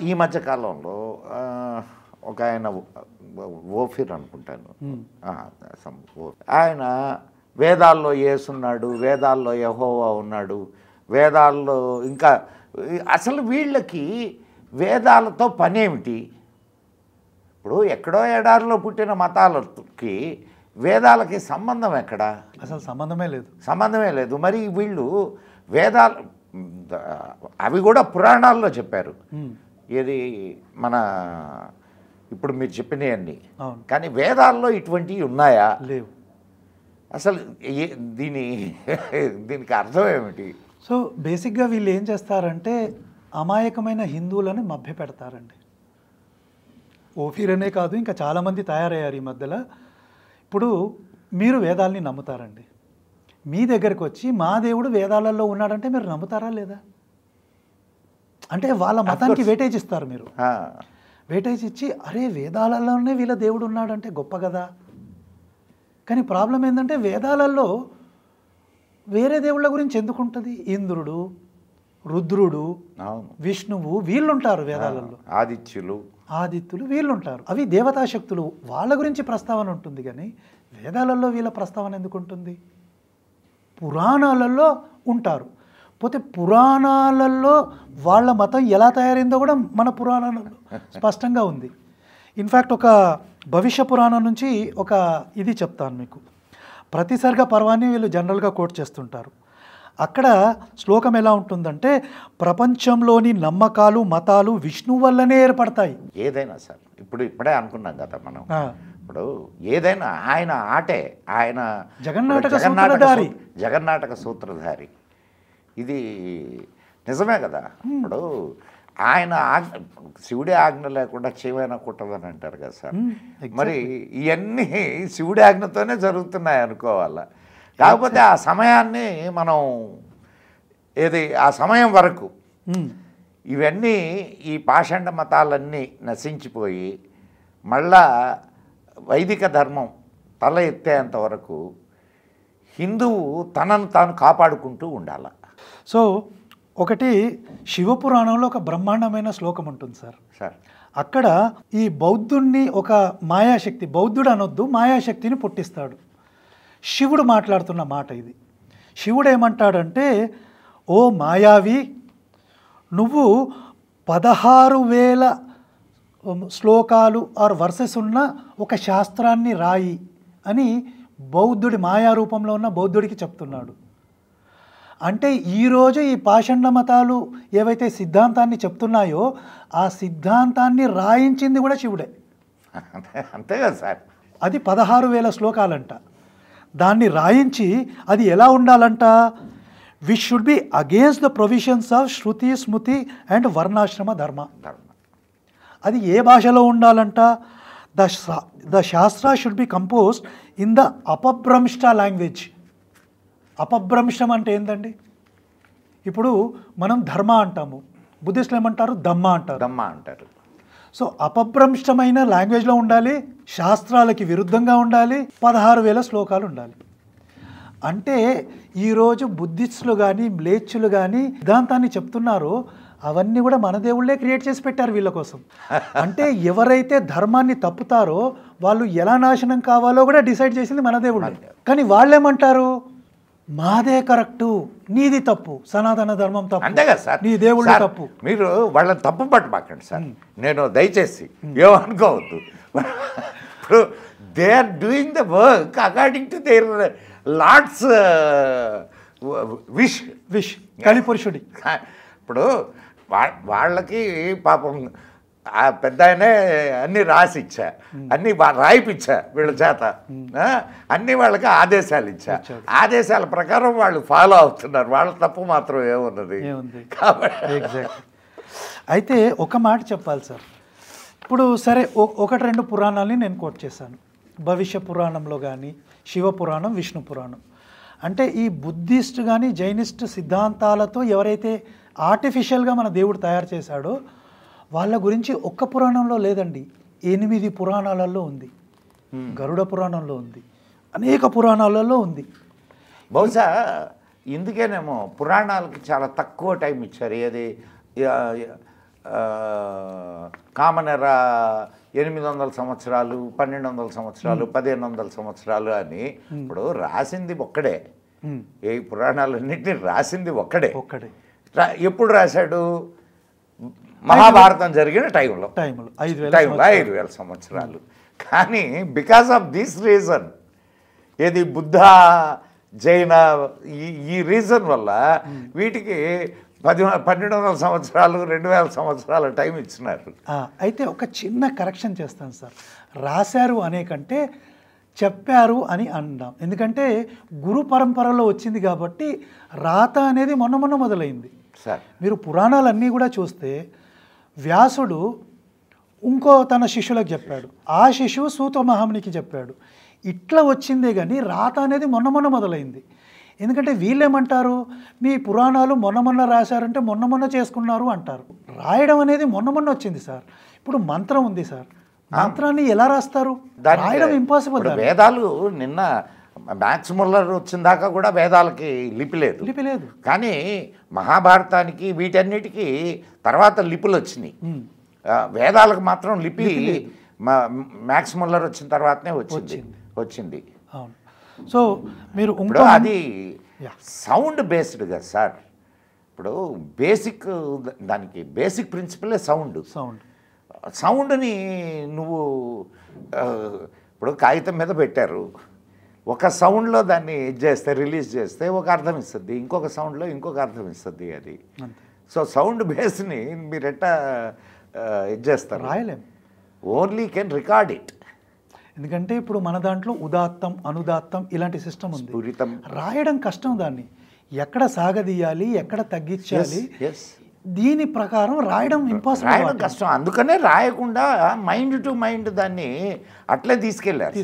ఈ మధ్య కాలంలో ఒక ఆయన ఓఫీర్ అనుకుంటాను, ఆయన వేదాల్లో యేసున్నాడు, వేదాల్లో యెహోవా ఉన్నాడు, వేదాల్లో ఇంకా అసలు వీళ్ళకి వేదాలతో పనేమిటి? ఇప్పుడు ఎక్కడో ఎడారిలో పుట్టిన మతాలకి వేదాలకి సంబంధం ఎక్కడా? అసలు సంబంధమే లేదు. మరి వీళ్ళు వేదాలు అవి కూడా పురాణాల్లో చెప్పారు. ఇది మన ఇప్పుడు మీరు చెప్పినవన్నీ. కానీ వేదాల్లో ఇటువంటివి ఉన్నాయా? లేవు. అసలు దీనికి అర్థం ఏమిటి? సో బేసిక్గా వీళ్ళు ఏం చేస్తారంటే అమాయకమైన హిందువులను మభ్య పెడతారండి. ఓఫీర్ అనే కాదు, ఇంకా చాలామంది తయారయ్యారు ఈ మధ్యలో. ఇప్పుడు మీరు వేదాలని నమ్ముతారండి, మీ దగ్గరకు వచ్చి మా దేవుడు వేదాలలో ఉన్నాడంటే మీరు నమ్ముతారా లేదా? అంటే వాళ్ళ మతానికి వెయిటేజ్ ఇస్తారు. మీరు వెయిటేజ్ ఇచ్చి అరే వేదాలలోనే వీళ్ళ దేవుడు ఉన్నాడంటే గొప్ప కదా. కానీ ప్రాబ్లం ఏంటంటే వేదాలలో వేరే దేవుళ్ళ గురించి ఎందుకు ఉంటుంది? ఇంద్రుడు, రుద్రుడు, విష్ణువు వీళ్ళుంటారు వేదాలలో. ఆదిత్యులు వీళ్ళుంటారు. అవి దేవతాశక్తులు, వాళ్ళ గురించి ప్రస్తావన ఉంటుంది. కానీ వేదాలలో వీళ్ళ ప్రస్తావన ఎందుకు ఉంటుంది? పురాణాలలో ఉంటారు. పోతే పురాణాలలో వాళ్ళ మతం ఎలా తయారైందో కూడా మన పురాణాలలో స్పష్టంగా ఉంది. ఇన్ఫ్యాక్ట్ ఒక భవిష్య పురాణం నుంచి ఒక ఇది చెప్తాను మీకు. ప్రతిసర్గ పర్వాన్ని వీళ్ళు జనరల్గా కోట్ చేస్తుంటారు. అక్కడ శ్లోకం ఎలా ఉంటుందంటే, ప్రపంచంలోని నమ్మకాలు మతాలు విష్ణువు వల్లనే ఏర్పడతాయి. ఏదైనా సార్ ఇప్పుడే అనుకున్నాం కదా మనం. ఇప్పుడు ఏదైనా ఆయన ఆటే, ఆయన జగన్నాటక సూత్రధారి. ఇది నిజమే కదా. ఇప్పుడు ఆయన శివుడి ఆజ్ఞ లేకుండా చీమైనా కుట్టదని అంటారు కదా సార్. మరి ఇవన్నీ శివుడి ఆజ్ఞతోనే జరుగుతున్నాయి అనుకోవాలా. కాకపోతే ఆ సమయాన్ని మనం ఆ సమయం వరకు ఇవన్నీ ఈ పాషండ మతాలన్నీ నశించిపోయి మళ్ళా వైదిక ధర్మం తల ఎత్తేంత వరకు హిందువు తనను తాను కాపాడుకుంటూ ఉండాలి. సో ఒకటి శివపురాణంలో ఒక బ్రహ్మాండమైన శ్లోకం ఉంటుంది సార్. అక్కడ ఈ బౌద్ధుణ్ణి ఒక మాయాశక్తి, బౌద్ధుడు అనొద్దు, మాయాశక్తిని పుట్టిస్తాడు. శివుడు మాట్లాడుతున్న మాట ఇది. శివుడు ఏమంటాడంటే, ఓ మాయావి, నువ్వు 16,000 శ్లోకాలు ఆర్ వర్సెస్ ఉన్న ఒక శాస్త్రాన్ని రాయి అని బౌద్ధుడి మాయారూపంలో ఉన్న బౌద్ధుడికి చెప్తున్నాడు. అంటే ఈరోజు ఈ పాషండ మతాలు ఏవైతే సిద్ధాంతాన్ని చెప్తున్నాయో ఆ సిద్ధాంతాన్ని రాయించింది కూడా శివుడే. అంతే కదా సార్. అది 16,000 శ్లోకాలంట. దాన్ని రాయించి అది ఎలా ఉండాలంట, we should be against the provisions of Shruti Smriti and Varnashrama Dharma. అది ఏ భాషలో ఉండాలంట, the Shastra should be composed in the Apabhramsha language. అపభ్రంశం అంటే ఏంటండి? ఇప్పుడు మనం ధర్మ అంటాము, బుద్ధిస్టులు ఏమంటారు? దమ్మ అంటారు. సో అపభ్రంష్టమైన లాంగ్వేజ్లో ఉండాలి, శాస్త్రాలకి విరుద్ధంగా ఉండాలి, 16,000 శ్లోకాలు ఉండాలి. అంటే ఈరోజు బుద్ధిస్టులు కానీ మ్లేచ్చులు కానీ సిద్ధాంతాన్ని చెప్తున్నారు, అవన్నీ కూడా మన దేవుళ్ళే క్రియేట్ చేసి పెట్టారు వీళ్ళ కోసం. అంటే ఎవరైతే ధర్మాన్ని తప్పుతారో వాళ్ళు ఎలా నాశనం కావాలో కూడా డిసైడ్ చేసింది మన దేవుళ్ళు. కానీ వాళ్ళేమంటారు, మాదే కరెక్టు, నీది తప్పు, సనాతన ధర్మం తప్పు, అంతే కదా సార్, నీ దేవుళ్ళు తప్పు. మీరు వాళ్ళని తప్పు పట్టమాకండి సార్, నేను దయచేసి ఏమనుకోవద్దు. ఇప్పుడు they are doing the work according to their lords wish కలిపురుషుడి. ఇప్పుడు వాళ్ళకి పాపం ఆ పెద్ద ఆయనే అన్నీ రాసిచ్చా, అన్నీ రాయిపిచ్చా వీళ్ళ చేత, అన్నీ వాళ్ళకి ఆదేశాలు ఇచ్చా, ఆదేశాల ప్రకారం వాళ్ళు ఫాలో అవుతున్నారు. వాళ్ళ తప్పు మాత్రం ఏమున్నది కాబట్టి. అయితే ఒక మాట చెప్పాలి సార్. ఇప్పుడు సరే 1-2 పురాణాలని నేను కోట్ చేశాను. భవిష్య పురాణంలో కానీ శివపురాణం, విష్ణు పురాణం. అంటే ఈ బుద్ధిస్ట్ కానీ జైనిస్ట్ సిద్ధాంతాలతో ఎవరైతే ఆర్టిఫిషియల్గా మన దేవుడు తయారు చేశాడో వాళ్ళ గురించి ఒక్క పురాణంలో లేదండి, 8 పురాణాలలో ఉంది. గరుడ పురాణంలో ఉంది, అనేక పురాణాలలో ఉంది. బహుశా ఇందుకేనేమో పురాణాలకి చాలా తక్కువ టైం ఇచ్చారు. ఏది కామన్ ఎరా 800 సంవత్సరాలు, 1200 సంవత్సరాలు, 1500 సంవత్సరాలు అని. ఇప్పుడు రాసింది ఒక్కడే, ఏ పురాణాలన్నింటినీ రాసింది ఒక్కడే. ఎప్పుడు రాశాడు? మహాభారతం జరిగిన టైంలో 5000 సంవత్సరాలు. కానీ బికాస్ ఆఫ్ దిస్ రీజన్, ఏది బుద్ధ జైన ఈ రీజన్ వల్ల వీటికి 1200 సంవత్సరాలు 2000 సంవత్సరాల టైం ఇచ్చినారు. అయితే ఒక చిన్న కరెక్షన్ చేస్తాను సార్. రాశారు అనే కంటే చెప్పారు అని అందాం. ఎందుకంటే గురు పరంపరలో వచ్చింది కాబట్టి రాత అనేది మొన్న మొదలైంది సార్. మీరు పురాణాలన్నీ కూడా చూస్తే వ్యాసుడు ఇంకో తన శిష్యులకు చెప్పాడు, ఆ శిష్యువు సూత మహామునికి చెప్పాడు. ఇట్లా వచ్చిందే కానీ రాత అనేది మొన్న మొదలైంది. ఎందుకంటే వీళ్ళేమంటారు, మీ పురాణాలు మొన్న రాశారంటే మొన్న చేసుకున్నారు అంటారు. రాయడం అనేది మొన్న వచ్చింది సార్. ఇప్పుడు మంత్రం ఉంది సార్, మంత్రాన్ని ఎలా రాస్తారు? రాయడం ఇంపాసిబుల్. వేదాలు నిన్న మ్యాక్స్ ముల్లర్ వచ్చిన దాకా కూడా వేదాలకి లిపి లేదు. కానీ మహాభారతానికి వీటన్నిటికీ తర్వాత లిపులు వచ్చినాయి. వేదాలకు మాత్రం లిపి మ్యాక్స్ ముల్లర్ వచ్చిన తర్వాతనే వచ్చింది. అవును. సో మీరు ఇప్పుడు అది సౌండ్ బేస్డ్ కదా సార్. ఇప్పుడు దానికి బేసిక్ ప్రిన్సిపలే సౌండ్ని నువ్వు ఇప్పుడు కాగితం మీద పెట్టారు, ఒక సౌండ్లో దాన్ని రిలీజ్ చేస్తే ఒక అర్థం ఇస్తుంది, ఇంకొక సౌండ్లో ఇంకొక అర్థం ఇస్తుంది అది. సో సౌండ్ బేస్ని మీరు ఎట్టా చేస్తారు? రాయలేం, ఓన్లీ కెన్ రికార్డ్ ఇట్. ఎందుకంటే ఇప్పుడు మన దాంట్లో ఉదాత్తం అనుదాత్తం ఇలాంటి సిస్టమ్ ఉంది. రాయడం కష్టం, దాన్ని ఎక్కడ సాగదీయాలి, ఎక్కడ తగ్గించాలి, దీని ప్రకారం రాయడం ఇంపాసిబుల్, రాయడం కష్టం. అందుకనే రాయకుండా మైండ్ టు మైండ్ దాన్ని అట్లే తీసుకెళ్లారు.